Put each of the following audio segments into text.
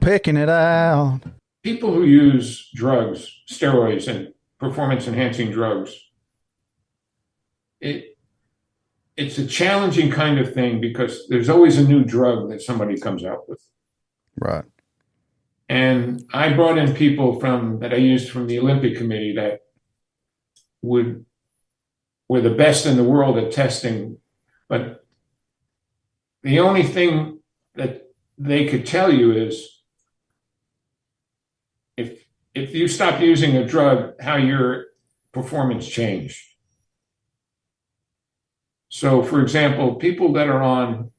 Picking it out. People who use drugs, steroids, and performance enhancing drugs, it it's a challenging kind of thing because there's always a new drug that somebody comes out with. Right. And I brought in people from that I used from the Olympic Committee that would were the best in the world at testing, but the only thing that they could tell you is if you stop using a drug, how your performance changed. So, for example, people that are on,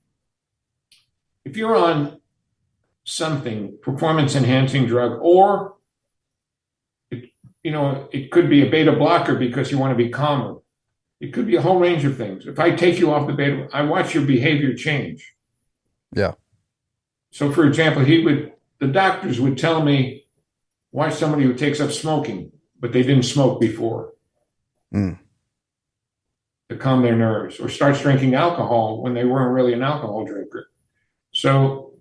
if you're on something, performance enhancing drug, or it could be a beta blocker because you want to be calmer. It could be a whole range of things. If I take you off the beta, I watch your behavior change. Yeah. So, for example, the doctors would tell me why somebody who takes up smoking, but they didn't smoke before Mm. to calm their nerves, or starts drinking alcohol when they weren't really an alcohol drinker. So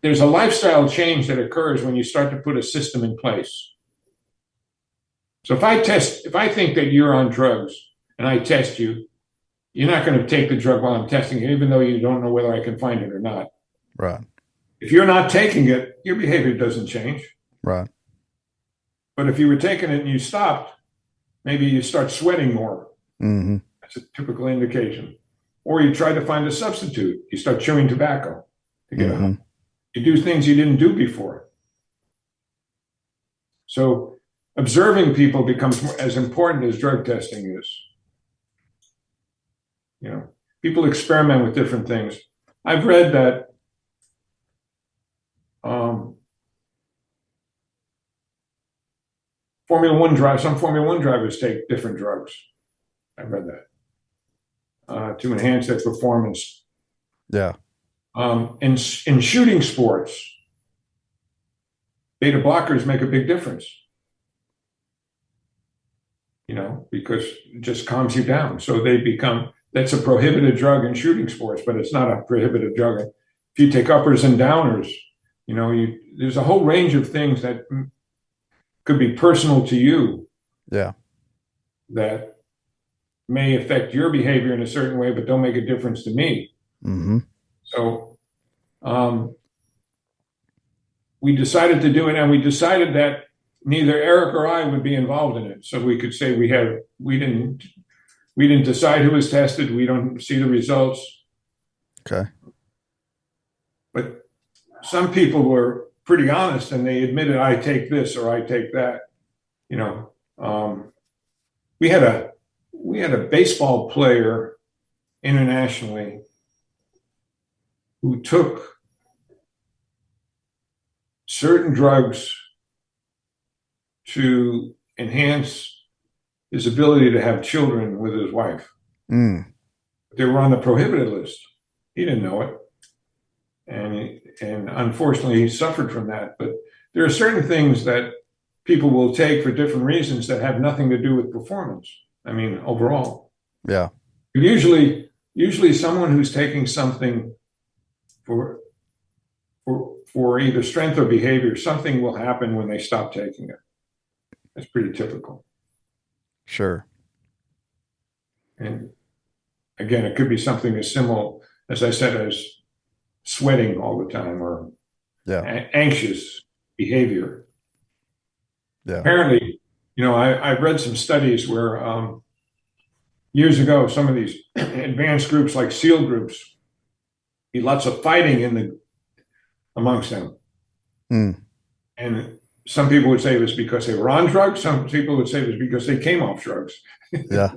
there's a lifestyle change that occurs when you start to put a system in place. So if I think that you're on drugs and I test you, you're not going to take the drug while I'm testing it, even though you don't know whether I can find it or not. Right. If you're not taking it, your behavior doesn't change. Right. But if you were taking it and you stopped, maybe you start sweating more. Mm-hmm. That's a typical indication. Or you try to find a substitute. You start chewing tobacco to get Mm-hmm. out. You do things you didn't do before. So observing people becomes as important as drug testing is. People experiment with different things. I've read that some Formula One drivers take different drugs. I've read that to enhance their performance. Yeah. In shooting sports, beta blockers make a big difference. Because it just calms you down. So that's a prohibited drug in shooting sports, but it's not a prohibitive drug. If you take uppers and downers, there's a whole range of things that could be personal to you Yeah. that may affect your behavior in a certain way, but don't make a difference to me. Mm-hmm. So we decided to do it, and we decided that neither Eric or I would be involved in it. So we could say we didn't decide who was tested. We don't see the results. Okay. But some people were pretty honest, and they admitted, I take this or I take that. You know, we had a baseball player internationally who took certain drugs to enhance his ability to have children with his wife. Mm. They were on the prohibited list. He didn't know it. And unfortunately, he suffered from that. But there are certain things that people will take for different reasons that have nothing to do with performance. I mean, overall. Yeah. Usually someone who's taking something for either strength or behavior, something will happen when they stop taking it. That's pretty typical. Sure. And again, it could be something as simple, as I said, as sweating all the time or Yeah. anxious behavior. Yeah. Apparently, I've read some studies where years ago, some of these advanced groups like SEAL groups, be lots of fighting amongst them. Mm. And some people would say it was because they were on drugs. Some people would say it was because they came off drugs. Yeah.